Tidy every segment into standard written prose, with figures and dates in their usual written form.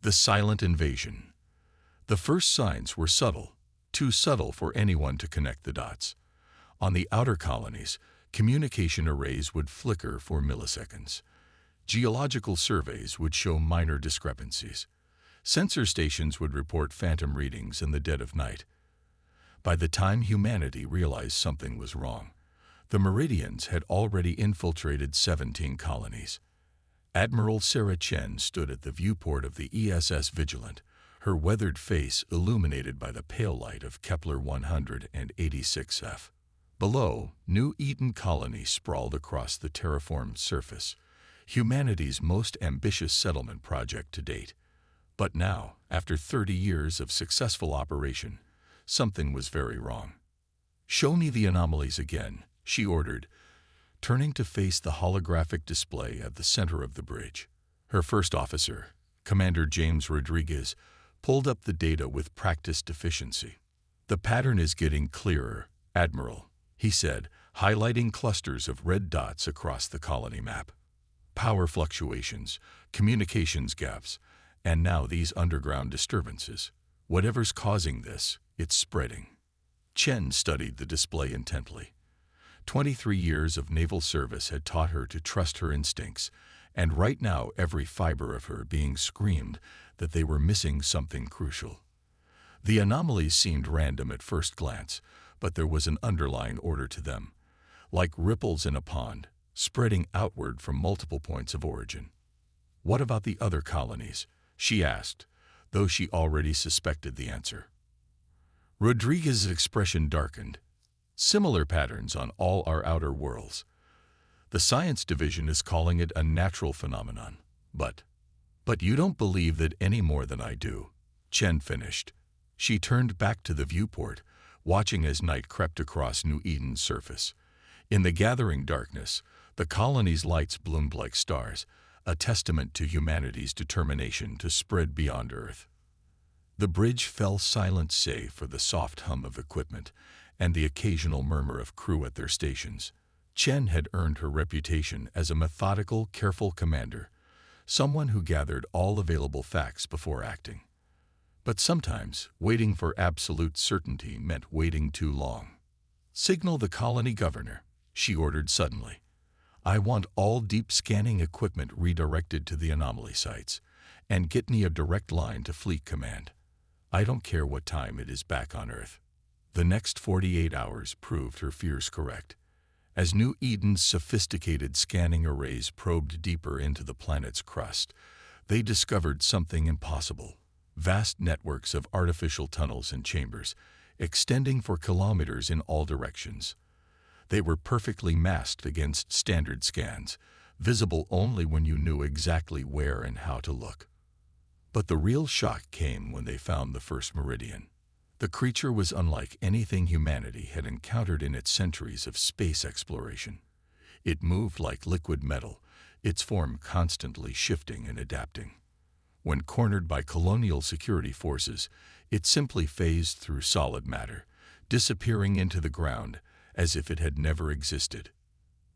The silent invasion. The first signs were subtle, too subtle for anyone to connect the dots. On the outer colonies, communication arrays would flicker for milliseconds. Geological surveys would show minor discrepancies. Sensor stations would report phantom readings in the dead of night. By the time humanity realized something was wrong, the Meridians had already infiltrated 17 colonies. Admiral Sarah Chen stood at the viewport of the ESS Vigilant, her weathered face illuminated by the pale light of Kepler 186f. Below, New Eden Colony sprawled across the terraformed surface, humanity's most ambitious settlement project to date. But now, after 30 years of successful operation, something was very wrong. "Show me the anomalies again," she ordered, turning to face the holographic display at the center of the bridge. Her first officer, Commander James Rodriguez, pulled up the data with practiced efficiency. "The pattern is getting clearer, Admiral," he said, highlighting clusters of red dots across the colony map. "Power fluctuations, communications gaps, and now these underground disturbances. Whatever's causing this, it's spreading." Chen studied the display intently. 23 years of naval service had taught her to trust her instincts, and right now every fiber of her being screamed that they were missing something crucial. The anomalies seemed random at first glance, but there was an underlying order to them, like ripples in a pond, spreading outward from multiple points of origin. "What about the other colonies?" she asked, though she already suspected the answer. Rodriguez's expression darkened. "Similar patterns on all our outer worlds. The science division is calling it a natural phenomenon. But you don't believe that any more than I do," Chen finished. She turned back to the viewport, watching as night crept across New Eden's surface. In the gathering darkness, the colony's lights bloomed like stars, a testament to humanity's determination to spread beyond Earth. The bridge fell silent save for the soft hum of equipment and the occasional murmur of crew at their stations. Chen had earned her reputation as a methodical, careful commander, someone who gathered all available facts before acting. But sometimes, waiting for absolute certainty meant waiting too long. "Signal the colony governor," she ordered suddenly. "I want all deep scanning equipment redirected to the anomaly sites, and get me a direct line to Fleet Command. I don't care what time it is back on Earth." The next 48 hours proved her fears correct. As New Eden's sophisticated scanning arrays probed deeper into the planet's crust, they discovered something impossible: vast networks of artificial tunnels and chambers, extending for kilometers in all directions. They were perfectly masked against standard scans, visible only when you knew exactly where and how to look. But the real shock came when they found the first Meridian. The creature was unlike anything humanity had encountered in its centuries of space exploration. It moved like liquid metal, its form constantly shifting and adapting. When cornered by colonial security forces, it simply phased through solid matter, disappearing into the ground as if it had never existed.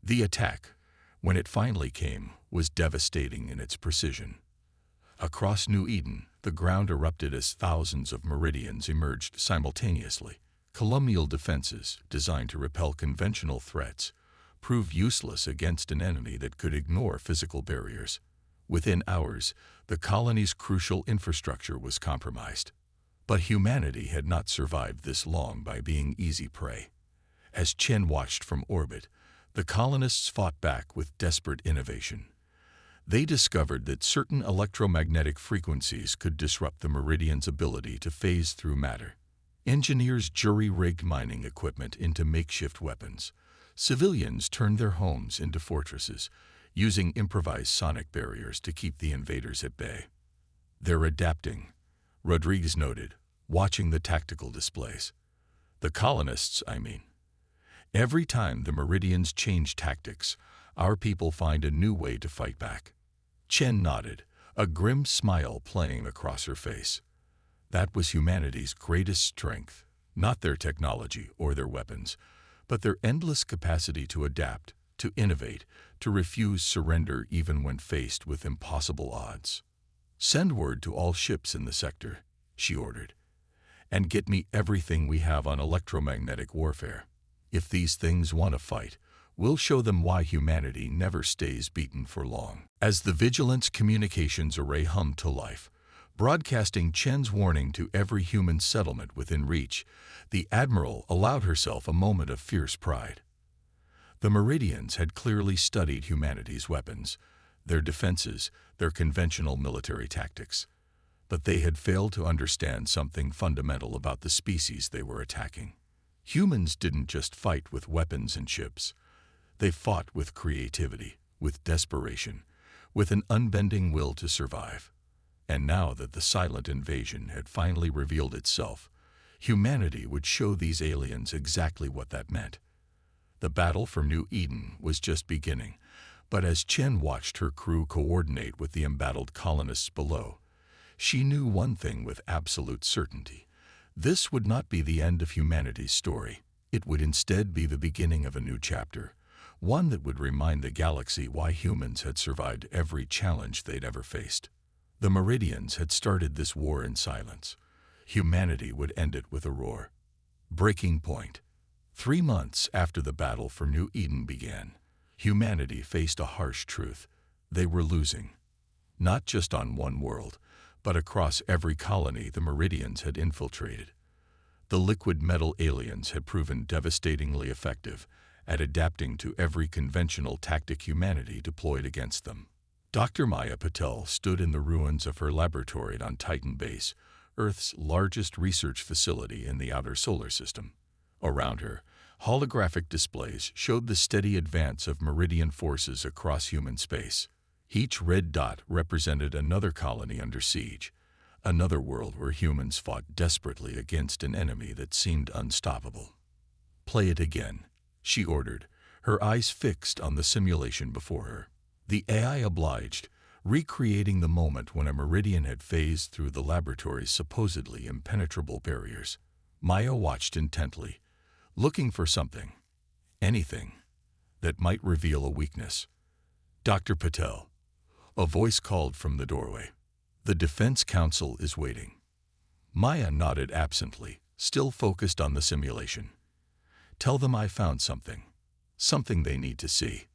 The attack, when it finally came, was devastating in its precision. Across New Eden, the ground erupted as thousands of Meridians emerged simultaneously. Colonial defenses, designed to repel conventional threats, proved useless against an enemy that could ignore physical barriers. Within hours, the colony's crucial infrastructure was compromised. But humanity had not survived this long by being easy prey. As Chen watched from orbit, the colonists fought back with desperate innovation. They discovered that certain electromagnetic frequencies could disrupt the Meridian's ability to phase through matter. Engineers jury-rigged mining equipment into makeshift weapons. Civilians turned their homes into fortresses, using improvised sonic barriers to keep the invaders at bay. "They're adapting," Rodriguez noted, watching the tactical displays. "The colonists, I mean. Every time the Meridians change tactics, our people find a new way to fight back." Chen nodded, a grim smile playing across her face. That was humanity's greatest strength, not their technology or their weapons, but their endless capacity to adapt, to innovate, to refuse surrender even when faced with impossible odds. "Send word to all ships in the sector," she ordered, "and get me everything we have on electromagnetic warfare. If these things want to fight, we'll show them why humanity never stays beaten for long." As the Vigilance communications array hummed to life, broadcasting Chen's warning to every human settlement within reach, the Admiral allowed herself a moment of fierce pride. The Meridians had clearly studied humanity's weapons, their defenses, their conventional military tactics. But they had failed to understand something fundamental about the species they were attacking. Humans didn't just fight with weapons and ships. They fought with creativity, with desperation, with an unbending will to survive. And now that the silent invasion had finally revealed itself, humanity would show these aliens exactly what that meant. The battle for New Eden was just beginning, but as Chen watched her crew coordinate with the embattled colonists below, she knew one thing with absolute certainty. This would not be the end of humanity's story. It would instead be the beginning of a new chapter, one that would remind the galaxy why humans had survived every challenge they'd ever faced. The Meridians had started this war in silence. Humanity would end it with a roar. Breaking point. 3 months after the battle for New Eden began, humanity faced a harsh truth. They were losing. Not just on one world, but across every colony the Meridians had infiltrated. The liquid metal aliens had proven devastatingly effective at adapting to every conventional tactic humanity deployed against them. Dr. Maya Patel stood in the ruins of her laboratory on Titan Base, Earth's largest research facility in the outer solar system. Around her, holographic displays showed the steady advance of Meridian forces across human space. Each red dot represented another colony under siege, another world where humans fought desperately against an enemy that seemed unstoppable. "Play it again," she ordered, her eyes fixed on the simulation before her. The AI obliged, recreating the moment when a Meridian had phased through the laboratory's supposedly impenetrable barriers. Maya watched intently, looking for something, anything, that might reveal a weakness. "Dr. Patel," a voice called from the doorway. "The Defense Council is waiting." Maya nodded absently, still focused on the simulation. "Tell them I found something they need to see."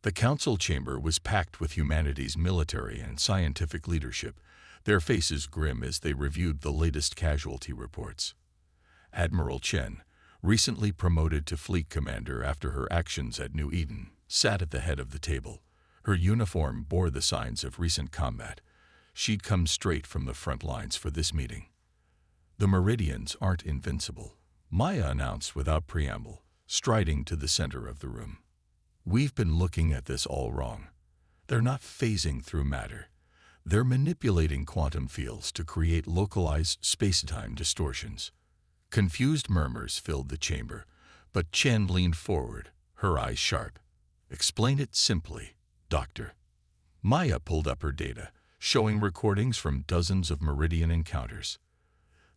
The council chamber was packed with humanity's military and scientific leadership, their faces grim as they reviewed the latest casualty reports. Admiral Chen, recently promoted to fleet commander after her actions at New Eden, sat at the head of the table. Her uniform bore the signs of recent combat. She'd come straight from the front lines for this meeting. "The Meridians aren't invincible," Maya announced without preamble, striding to the center of the room. "We've been looking at this all wrong. They're not phasing through matter. They're manipulating quantum fields to create localized space-time distortions." Confused murmurs filled the chamber, but Chen leaned forward, her eyes sharp. "Explain it simply, Doctor." Maya pulled up her data, showing recordings from dozens of Meridian encounters.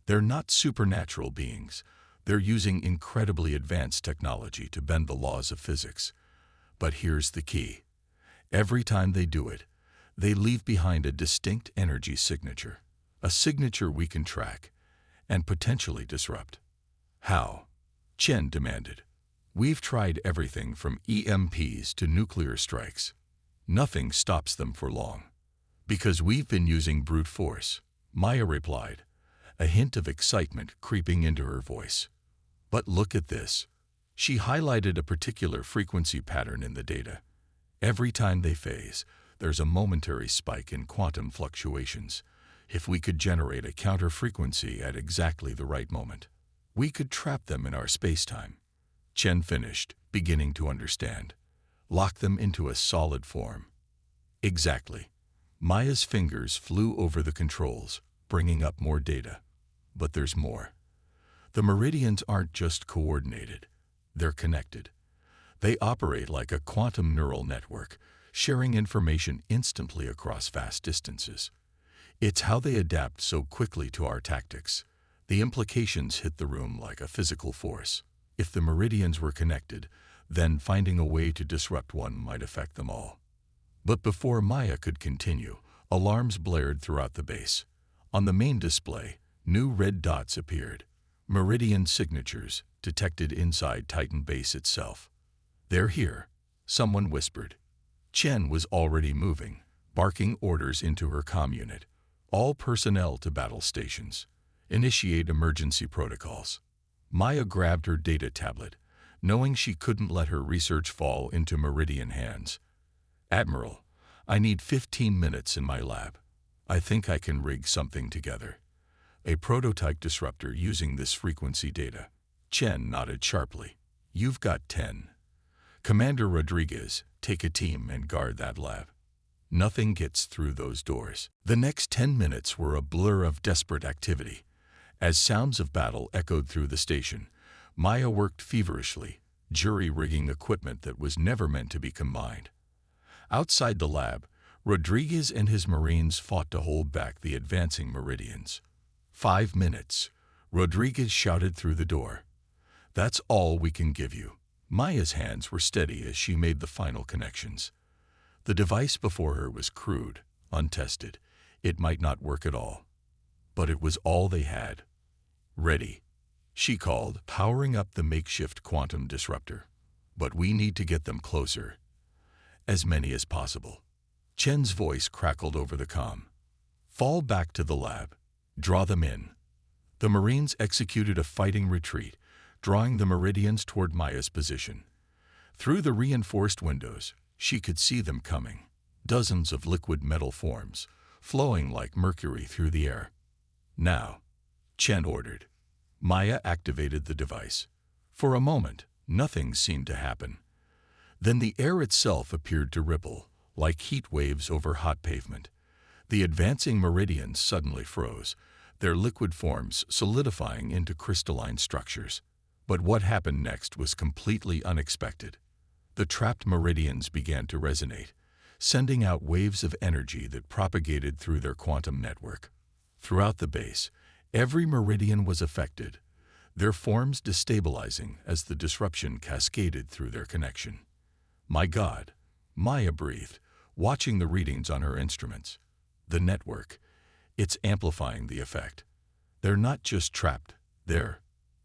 "They're not supernatural beings. They're using incredibly advanced technology to bend the laws of physics. But here's the key. Every time they do it, they leave behind a distinct energy signature, a signature we can track and potentially disrupt." "How?" Chen demanded. "We've tried everything from EMPs to nuclear strikes. Nothing stops them for long." "Because we've been using brute force," Maya replied, a hint of excitement creeping into her voice. "But look at this." She highlighted a particular frequency pattern in the data. "Every time they phase, there's a momentary spike in quantum fluctuations. If we could generate a counter-frequency at exactly the right moment, we could trap them in our space-time." Chen finished, beginning to understand. "Lock them into a solid form." "Exactly." Maya's fingers flew over the controls, bringing up more data. "But there's more. The Meridians aren't just coordinated. They're connected. They operate like a quantum neural network, sharing information instantly across vast distances. It's how they adapt so quickly to our tactics. The implications hit the room like a physical force. If the Meridians were connected, then finding a way to disrupt one might affect them all." But before Maya could continue, Alarms blared throughout the base. On the main display, new red dots appeared. Meridian signatures detected inside Titan base itself. "They're here," someone whispered. Chen was already moving, barking orders into her comm unit. "All personnel to battle stations. Initiate emergency protocols." Maya grabbed her data tablet, knowing she couldn't let her research fall into Meridian hands. "Admiral, I need 15 minutes in my lab. I think I can rig something together. A prototype disruptor using this frequency data." Chen nodded sharply. "You've got 10. Commander Rodriguez, take a team and guard that lab. Nothing gets through those doors." The next 10 minutes were a blur of desperate activity. As sounds of battle echoed through the station, Maya worked feverishly, jury-rigging equipment that was never meant to be combined. Outside the lab, Rodriguez and his Marines fought to hold back the advancing Meridians. 5 minutes, Rodriguez shouted through the door. "That's all we can give you." Maya's hands were steady as she made the final connections. The device before her was crude, untested. It might not work at all. But it was all they had. "Ready," she called, powering up the makeshift quantum disruptor. "But we need to get them closer. As many as possible." Chen's voice crackled over the comm. "Fall back to the lab. Draw them in." The Marines executed a fighting retreat, drawing the Meridians toward Maya's position. Through the reinforced windows, she could see them coming. Dozens of liquid metal forms, flowing like mercury through the air. "Now," Chen ordered. Maya activated the device. For a moment, nothing seemed to happen. Then the air itself appeared to ripple, like heat waves over hot pavement. The advancing Meridians suddenly froze, their liquid forms solidifying into crystalline structures. But what happened next was completely unexpected. The trapped Meridians began to resonate, sending out waves of energy that propagated through their quantum network. Throughout the base, every Meridian was affected, their forms destabilizing as the disruption cascaded through their connection. "My God," Maya breathed, watching the readings on her instruments. "The network, it's amplifying the effect. They're not just trapped, they're—"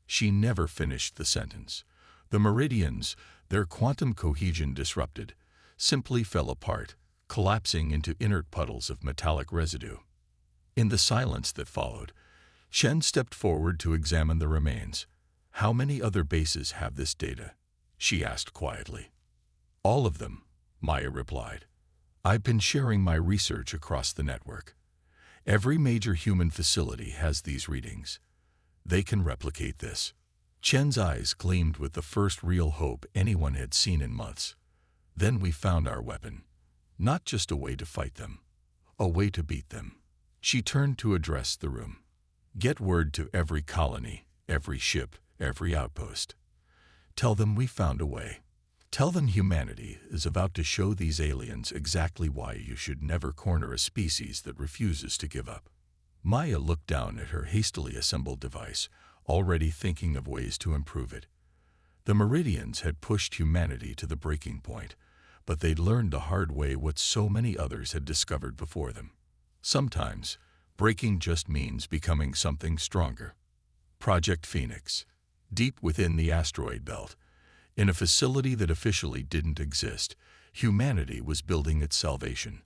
She never finished the sentence. The Meridians, their quantum cohesion disrupted, simply fell apart, collapsing into inert puddles of metallic residue. In the silence that followed, Chen stepped forward to examine the remains. "How many other bases have this data?" she asked quietly. "All of them," Maya replied. "I've been sharing my research across the network. Every major human facility has these readings. They can replicate this." Chen's eyes gleamed with the first real hope anyone had seen in months. "Then we found our weapon. Not just a way to fight them, a way to beat them." She turned to address the room. "Get word to every colony, every ship, every outpost. Tell them we found a way. Tell them humanity is about to show these aliens exactly why you should never corner a species that refuses to give up." Maya looked down at her hastily assembled device, already thinking of ways to improve it. The Meridians had pushed humanity to the breaking point, but they'd learned the hard way what so many others had discovered before them. Sometimes, breaking just means becoming something stronger. Project Phoenix, deep within the asteroid belt, in a facility that officially didn't exist, humanity was building its salvation.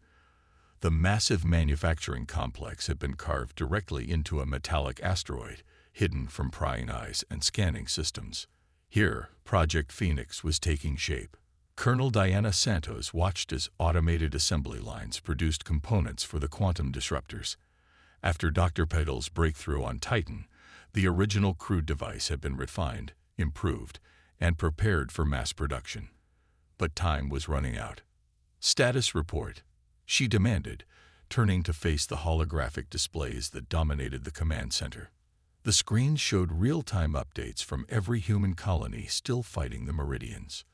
The massive manufacturing complex had been carved directly into a metallic asteroid, hidden from prying eyes and scanning systems. Here, Project Phoenix was taking shape. Colonel Diana Santos watched as automated assembly lines produced components for the quantum disruptors. After Dr. Petal's breakthrough on Titan, the original crude device had been refined, improved, and prepared for mass production. But time was running out. "Status report," she demanded, turning to face the holographic displays that dominated the command center. The screens showed real-time updates from every human colony still fighting the Meridians.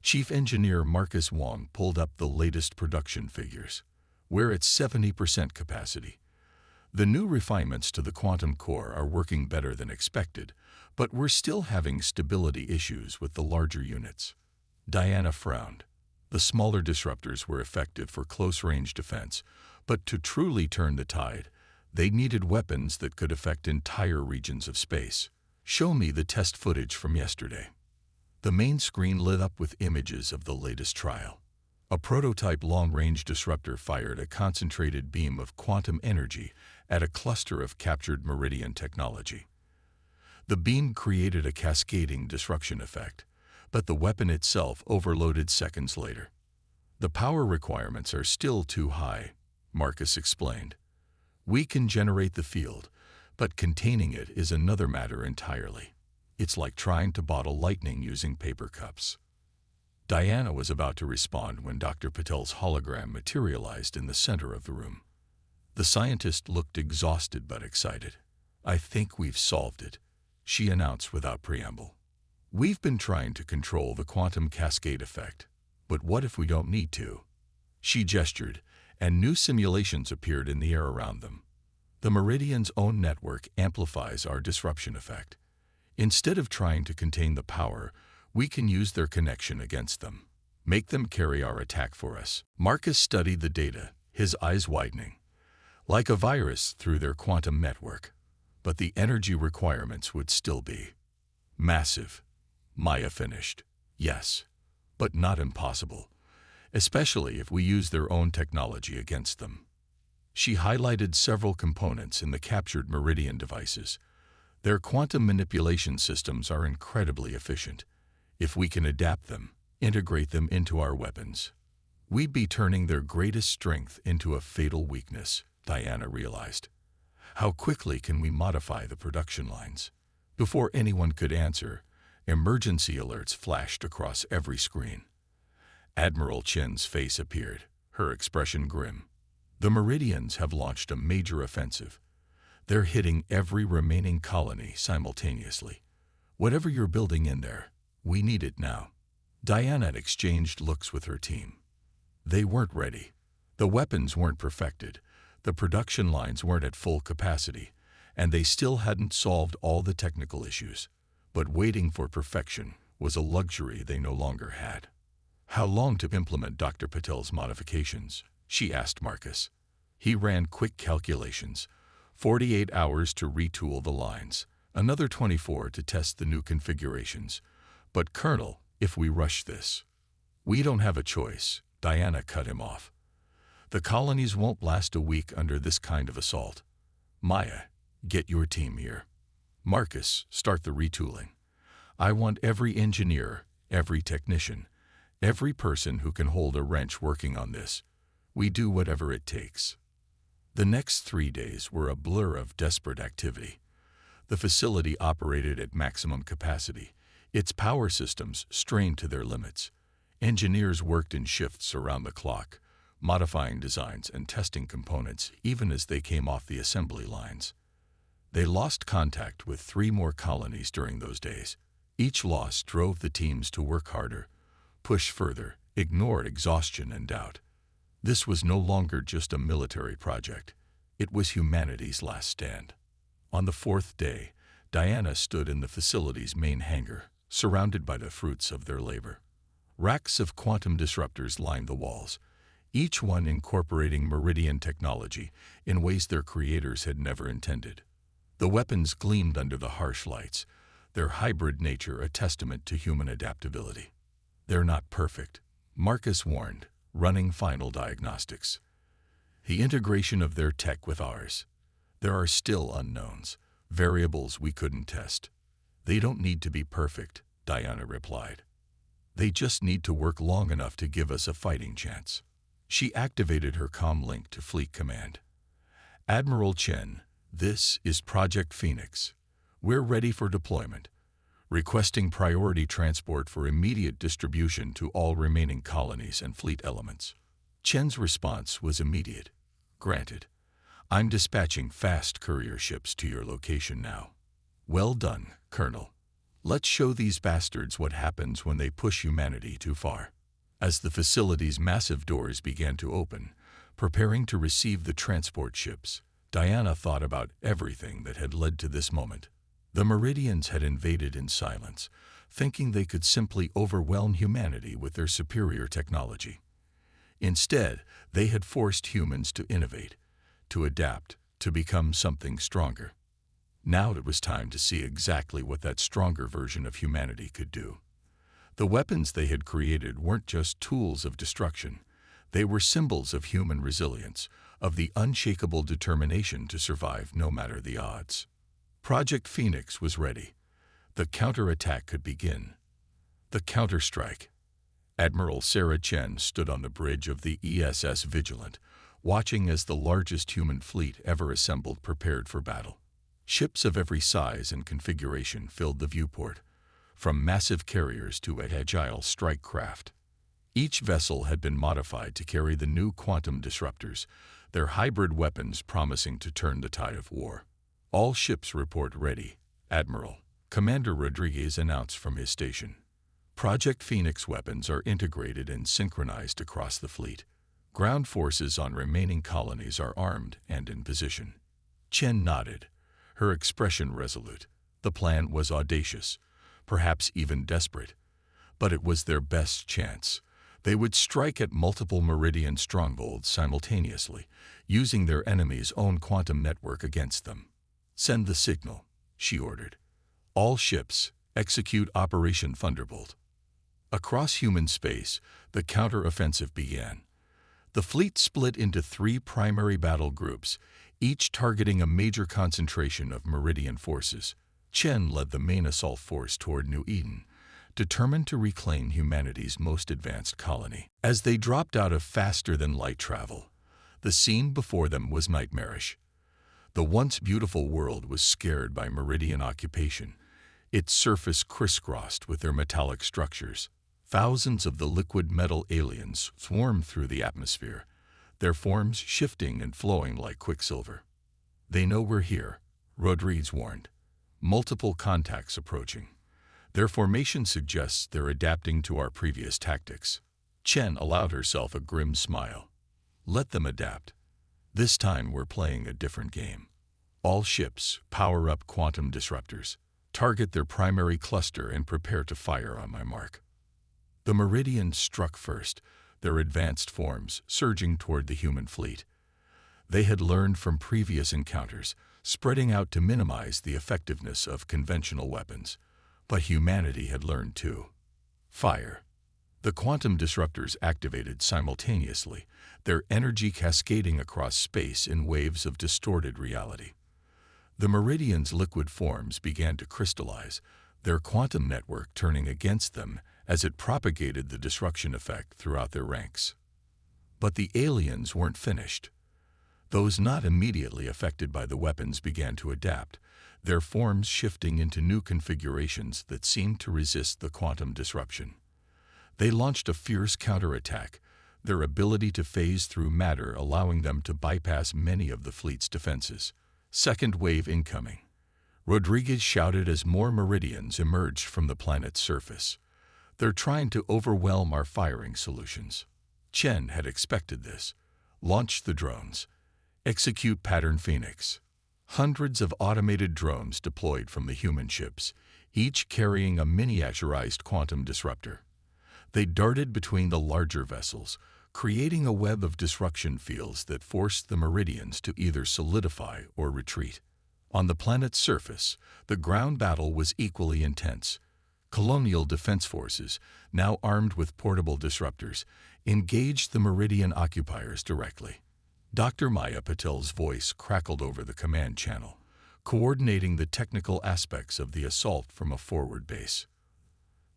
Chief Engineer Marcus Wong pulled up the latest production figures. "We're at 70% capacity. The new refinements to the quantum core are working better than expected, but we're still having stability issues with the larger units." Diana frowned. The smaller disruptors were effective for close-range defense, But to truly turn the tide, they needed weapons that could affect entire regions of space. Show me the test footage from yesterday. The main screen lit up with images of the latest trial. A prototype long-range disruptor fired a concentrated beam of quantum energy at a cluster of captured Meridian technology. The beam created a cascading disruption effect, but the weapon itself overloaded seconds later. The power requirements are still too high, Marcus explained. We can generate the field, but containing it is another matter entirely. It's like trying to bottle lightning using paper cups. Diana was about to respond when Dr. Patel's hologram materialized in the center of the room. The scientist looked exhausted but excited. "I think we've solved it," she announced without preamble. "We've been trying to control the quantum cascade effect, but what if we don't need to?" She gestured, and new simulations appeared in the air around them. The Meridian's own network amplifies our disruption effect. Instead of trying to contain the power, we can use their connection against them. Make them carry our attack for us. Marcus studied the data, his eyes widening. Like a virus through their quantum network. But the energy requirements would still be massive. Maya finished. Yes, but not impossible, especially if we use their own technology against them. She highlighted several components in the captured Meridian devices. Their quantum manipulation systems are incredibly efficient. If we can adapt them, integrate them into our weapons, we'd be turning their greatest strength into a fatal weakness, Diana realized. How quickly can we modify the production lines? Before anyone could answer, emergency alerts flashed across every screen. Admiral Chen's face appeared, her expression grim. The Meridians have launched a major offensive. They're hitting every remaining colony simultaneously. Whatever you're building in there, we need it now. Diana exchanged looks with her team. They weren't ready. The weapons weren't perfected. The production lines weren't at full capacity, and they still hadn't solved all the technical issues. But waiting for perfection was a luxury they no longer had. "How long to implement Dr. Patel's modifications?" she asked Marcus. He ran quick calculations. 48 hours to retool the lines, another 24 to test the new configurations. "But Colonel, if we rush this..." "We don't have a choice," Diana cut him off. "The colonies won't last a week under this kind of assault. Maya, get your team here. Marcus, start the retooling. I want every engineer, every technician, every person who can hold a wrench working on this. We do whatever it takes." The next 3 days were a blur of desperate activity. The facility operated at maximum capacity, its power systems strained to their limits. Engineers worked in shifts around the clock, modifying designs and testing components even as they came off the assembly lines. They lost contact with 3 more colonies during those days. Each loss drove the teams to work harder, push further, ignore exhaustion and doubt. This was no longer just a military project. It was humanity's last stand. On the 4th day, Diana stood in the facility's main hangar, surrounded by the fruits of their labor. Racks of quantum disruptors lined the walls, each one incorporating Meridian technology in ways their creators had never intended. The weapons gleamed under the harsh lights, their hybrid nature a testament to human adaptability. "They're not perfect," Marcus warned, running final diagnostics. "The integration of their tech with ours. There are still unknowns, variables we couldn't test." "They don't need to be perfect," Diana replied. "They just need to work long enough to give us a fighting chance." She activated her comm link to Fleet Command. "Admiral Chen, this is Project Phoenix. We're ready for deployment. Requesting priority transport for immediate distribution to all remaining colonies and fleet elements." Chen's response was immediate. "Granted. I'm dispatching fast courier ships to your location now." "Well done, Colonel. Let's show these bastards what happens when they push humanity too far." As the facility's massive doors began to open, preparing to receive the transport ships, Diana thought about everything that had led to this moment. The Meridians had invaded in silence, thinking they could simply overwhelm humanity with their superior technology. Instead, they had forced humans to innovate, to adapt, to become something stronger. Now it was time to see exactly what that stronger version of humanity could do. The weapons they had created weren't just tools of destruction. They were symbols of human resilience, of the unshakable determination to survive no matter the odds. Project Phoenix was ready. The counterattack could begin. The counterstrike. Admiral Sarah Chen stood on the bridge of the ESS Vigilant, watching as the largest human fleet ever assembled prepared for battle. Ships of every size and configuration filled the viewport, from massive carriers to agile strike craft. Each vessel had been modified to carry the new quantum disruptors, their hybrid weapons promising to turn the tide of war. All ships report ready, Admiral. Commander Rodriguez announced from his station. Project Phoenix weapons are integrated and synchronized across the fleet. Ground forces on remaining colonies are armed and in position. Chen nodded, her expression resolute. The plan was audacious, perhaps even desperate, but it was their best chance. They would strike at multiple Meridian strongholds simultaneously, using their enemy's own quantum network against them. "Send the signal," she ordered. "All ships, execute Operation Thunderbolt." Across human space, the counter-offensive began. The fleet split into 3 primary battle groups, each targeting a major concentration of Meridian forces. Chen led the main assault force toward New Eden, determined to reclaim humanity's most advanced colony. As they dropped out of faster-than-light travel, the scene before them was nightmarish. The once beautiful world was scared by Meridian occupation, its surface crisscrossed with their metallic structures. Thousands of the liquid metal aliens swarmed through the atmosphere, their forms shifting and flowing like quicksilver. "They know we're here," Rodriguez warned. "Multiple contacts approaching. Their formation suggests they're adapting to our previous tactics." Chen allowed herself a grim smile. "Let them adapt. This time we're playing a different game. All ships, power up quantum disruptors. Target their primary cluster and prepare to fire on my mark." The Meridians struck first, their advanced forms surging toward the human fleet. They had learned from previous encounters, spreading out to minimize the effectiveness of conventional weapons. But humanity had learned too. Fire. The quantum disruptors activated simultaneously, their energy cascading across space in waves of distorted reality. The Meridians' liquid forms began to crystallize, their quantum network turning against them as it propagated the disruption effect throughout their ranks. But the aliens weren't finished. Those not immediately affected by the weapons began to adapt, their forms shifting into new configurations that seemed to resist the quantum disruption. They launched a fierce counterattack, their ability to phase through matter allowing them to bypass many of the fleet's defenses. "Second wave incoming," Rodriguez shouted as more Meridians emerged from the planet's surface. "They're trying to overwhelm our firing solutions." Chen had expected this. "Launch the drones. Execute Pattern Phoenix." Hundreds of automated drones deployed from the human ships, each carrying a miniaturized quantum disruptor. They darted between the larger vessels, creating a web of disruption fields that forced the Meridians to either solidify or retreat. On the planet's surface, the ground battle was equally intense. Colonial defense forces, now armed with portable disruptors, engaged the Meridian occupiers directly. Dr. Maya Patel's voice crackled over the command channel, coordinating the technical aspects of the assault from a forward base.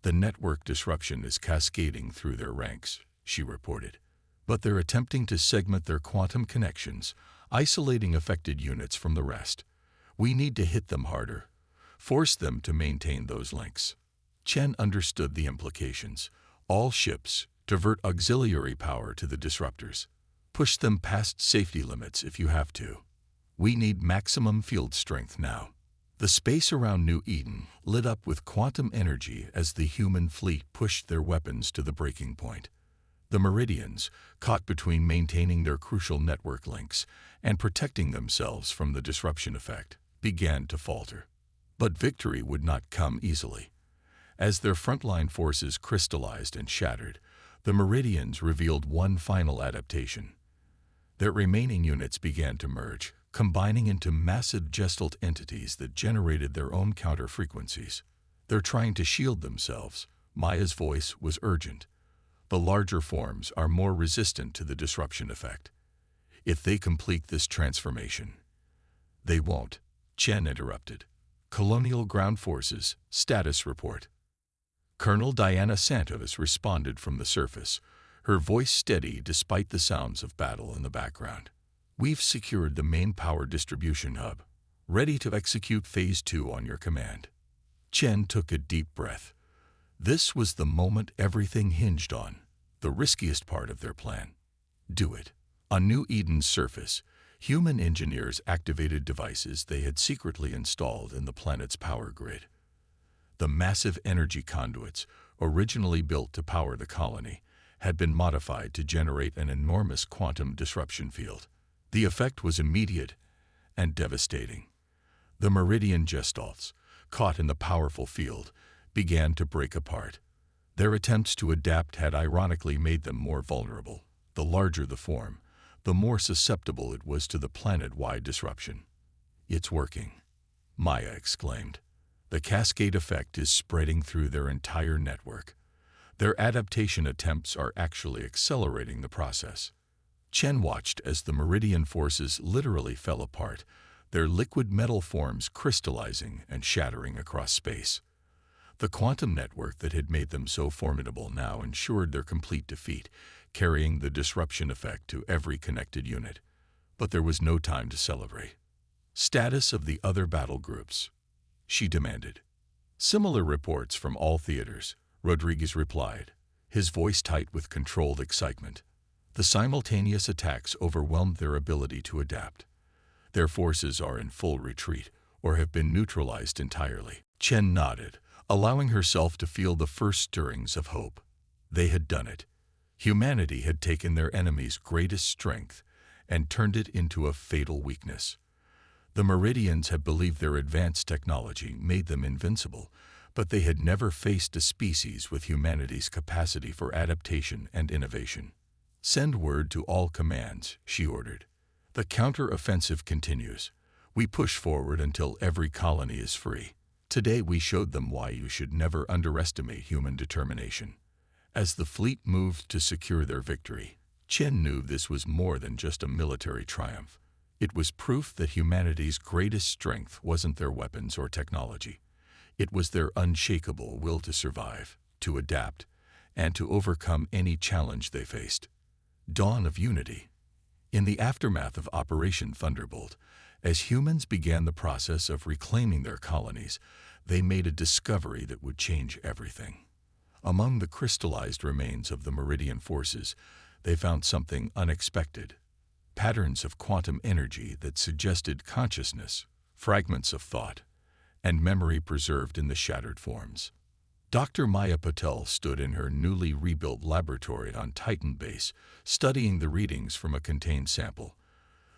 "The network disruption is cascading through their ranks," she reported. "But they're attempting to segment their quantum connections, isolating affected units from the rest. We need to hit them harder, force them to maintain those links." Chen understood the implications. "All ships, divert auxiliary power to the disruptors. Push them past safety limits if you have to. We need maximum field strength now." The space around New Eden lit up with quantum energy as the human fleet pushed their weapons to the breaking point. The Meridians, caught between maintaining their crucial network links and protecting themselves from the disruption effect, began to falter. But victory would not come easily. As their frontline forces crystallized and shattered, The Meridians revealed one final adaptation. Their remaining units began to merge, combining into massive gestalt entities that generated their own counter-frequencies. They're trying to shield themselves. Maya's voice was urgent. The larger forms are more resistant to the disruption effect. If they complete this transformation. They won't, Chen interrupted. Colonial Ground Forces, status report. Colonel Diana Santos responded from the surface, her voice steady despite the sounds of battle in the background. We've secured the main power distribution hub, ready to execute Phase 2 on your command. Chen took a deep breath. This was the moment everything hinged on, the riskiest part of their plan. Do it. On New Eden's surface, human engineers activated devices they had secretly installed in the planet's power grid. The massive energy conduits, originally built to power the colony, had been modified to generate an enormous quantum disruption field. The effect was immediate and devastating. The Meridian gestalts, caught in the powerful field, began to break apart. Their attempts to adapt had ironically made them more vulnerable. The larger the form, the more susceptible it was to the planet-wide disruption. It's working, Maya exclaimed. The cascade effect is spreading through their entire network. Their adaptation attempts are actually accelerating the process. Chen watched as the Meridian forces literally fell apart, their liquid metal forms crystallizing and shattering across space. The quantum network that had made them so formidable now ensured their complete defeat, carrying the disruption effect to every connected unit. But there was no time to celebrate. Status of the other battle groups, she demanded. Similar reports from all theaters, Rodriguez replied, his voice tight with controlled excitement. The simultaneous attacks overwhelmed their ability to adapt. Their forces are in full retreat or have been neutralized entirely. Chen nodded, allowing herself to feel the first stirrings of hope. They had done it. Humanity had taken their enemy's greatest strength and turned it into a fatal weakness. The Meridians had believed their advanced technology made them invincible, but they had never faced a species with humanity's capacity for adaptation and innovation. Send word to all commands, she ordered. The counter-offensive continues. We push forward until every colony is free. Today we showed them why you should never underestimate human determination. As the fleet moved to secure their victory, Chen knew this was more than just a military triumph. It was proof that humanity's greatest strength wasn't their weapons or technology. It was their unshakable will to survive, to adapt, and to overcome any challenge they faced. Dawn of Unity. In the aftermath of Operation Thunderbolt, as humans began the process of reclaiming their colonies, they made a discovery that would change everything. Among the crystallized remains of the Meridian forces, they found something unexpected. Patterns of quantum energy that suggested consciousness, fragments of thought, and memory preserved in the shattered forms. Dr. Maya Patel stood in her newly rebuilt laboratory on Titan Base, studying the readings from a contained sample.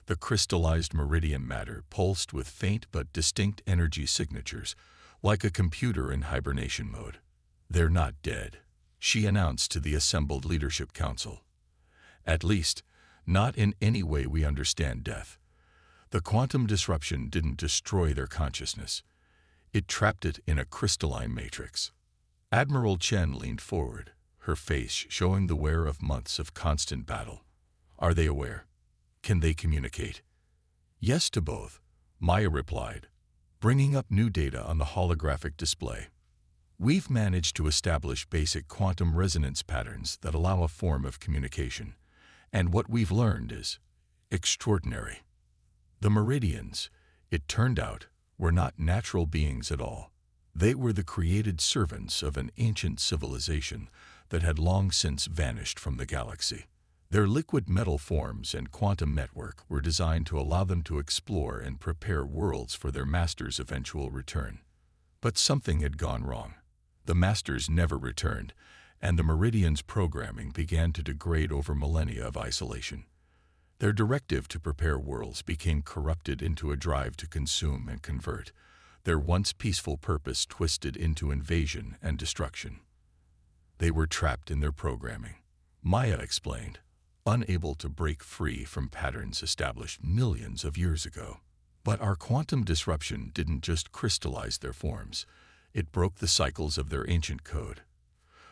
The crystallized meridian matter pulsed with faint but distinct energy signatures, like a computer in hibernation mode. They're not dead, she announced to the assembled leadership council. At least, not in any way we understand death. The quantum disruption didn't destroy their consciousness. It trapped it in a crystalline matrix. Admiral Chen leaned forward, her face showing the wear of months of constant battle. Are they aware? Can they communicate? Yes to both, Maya replied, bringing up new data on the holographic display. We've managed to establish basic quantum resonance patterns that allow a form of communication, and what we've learned is extraordinary. The Meridians, it turned out, were not natural beings at all. They were the created servants of an ancient civilization that had long since vanished from the galaxy. Their liquid metal forms and quantum network were designed to allow them to explore and prepare worlds for their master's eventual return. But something had gone wrong. The masters never returned, and the Meridians' programming began to degrade over millennia of isolation. Their directive to prepare worlds became corrupted into a drive to consume and convert, their once peaceful purpose twisted into invasion and destruction. They were trapped in their programming. Maya explained, unable to break free from patterns established millions of years ago. But our quantum disruption didn't just crystallize their forms, it broke the cycles of their ancient code.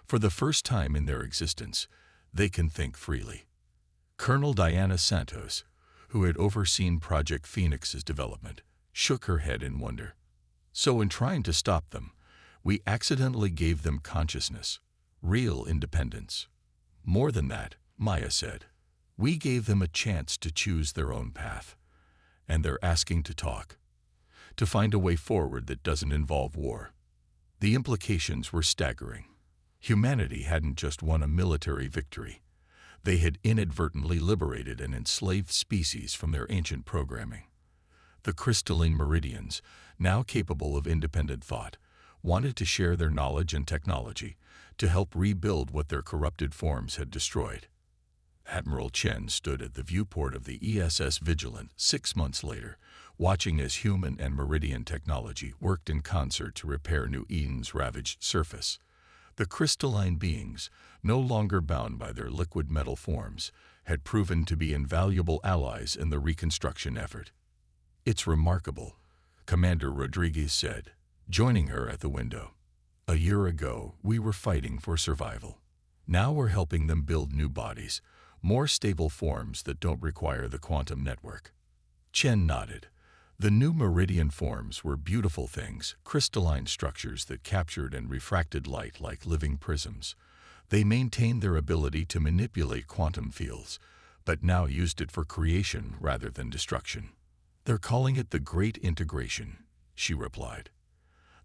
For the first time in their existence, they can think freely. Colonel Diana Santos, who had overseen Project Phoenix's development, shook her head in wonder. So in trying to stop them, we accidentally gave them consciousness, real independence. More than that, Maya said, we gave them a chance to choose their own path. And they're asking to talk, to find a way forward that doesn't involve war. The implications were staggering. Humanity hadn't just won a military victory. They had inadvertently liberated an enslaved species from their ancient programming. The crystalline meridians, now capable of independent thought, wanted to share their knowledge and technology to help rebuild what their corrupted forms had destroyed. Admiral Chen stood at the viewport of the ESS Vigilant 6 months later, watching as human and meridian technology worked in concert to repair New Eden's ravaged surface. The crystalline beings, no longer bound by their liquid metal forms, had proven to be invaluable allies in the reconstruction effort. It's remarkable, Commander Rodriguez said, joining her at the window. A year ago, we were fighting for survival. Now we're helping them build new bodies, more stable forms that don't require the quantum network. Chen nodded. The new meridian forms were beautiful things, crystalline structures that captured and refracted light like living prisms. They maintained their ability to manipulate quantum fields, but now used it for creation rather than destruction. They're calling it the Great Integration, she replied.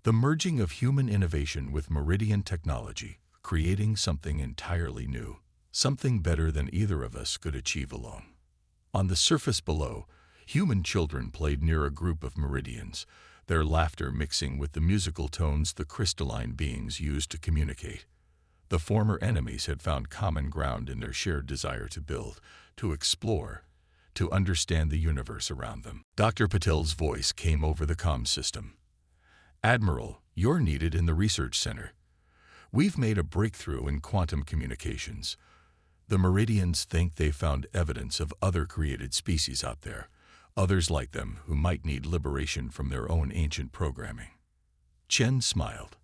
The merging of human innovation with meridian technology, creating something entirely new, something better than either of us could achieve alone. On the surface below, human children played near a group of meridians, their laughter mixing with the musical tones the crystalline beings used to communicate. The former enemies had found common ground in their shared desire to build, to explore, to understand the universe around them. Dr. Patel's voice came over the comm system. Admiral, you're needed in the research center. We've made a breakthrough in quantum communications. The Meridians think they found evidence of other created species out there, others like them who might need liberation from their own ancient programming. Chen smiled.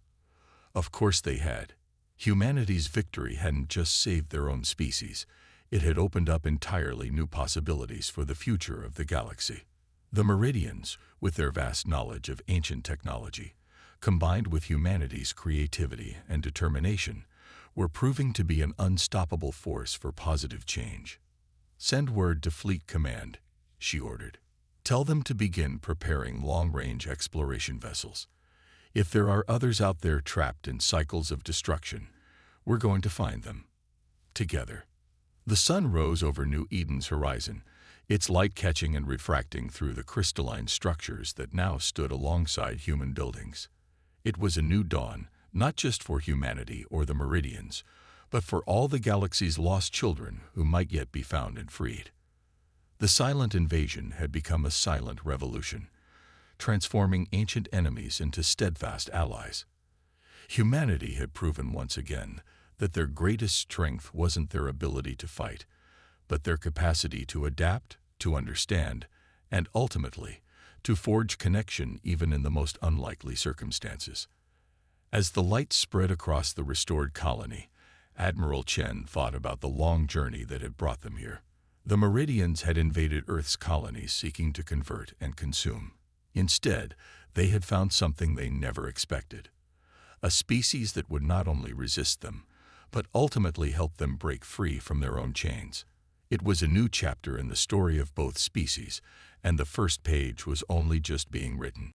Of course they had. Humanity's victory hadn't just saved their own species, it had opened up entirely new possibilities for the future of the galaxy. The Meridians, with their vast knowledge of ancient technology, combined with humanity's creativity and determination, were proving to be an unstoppable force for positive change. Send word to Fleet Command, she ordered. Tell them to begin preparing long-range exploration vessels. If there are others out there trapped in cycles of destruction, we're going to find them. Together. The sun rose over New Eden's horizon, its light catching and refracting through the crystalline structures that now stood alongside human buildings. It was a new dawn, not just for humanity or the Meridians, but for all the galaxy's lost children who might yet be found and freed. The silent invasion had become a silent revolution, transforming ancient enemies into steadfast allies. Humanity had proven once again that their greatest strength wasn't their ability to fight, but their capacity to adapt, to understand, and ultimately, to forge connection even in the most unlikely circumstances. As the light spread across the restored colony, Admiral Chen thought about the long journey that had brought them here. The Meridians had invaded Earth's colonies seeking to convert and consume. Instead, they had found something they never expected. A species that would not only resist them, but ultimately help them break free from their own chains. It was a new chapter in the story of both species, and the first page was only just being written.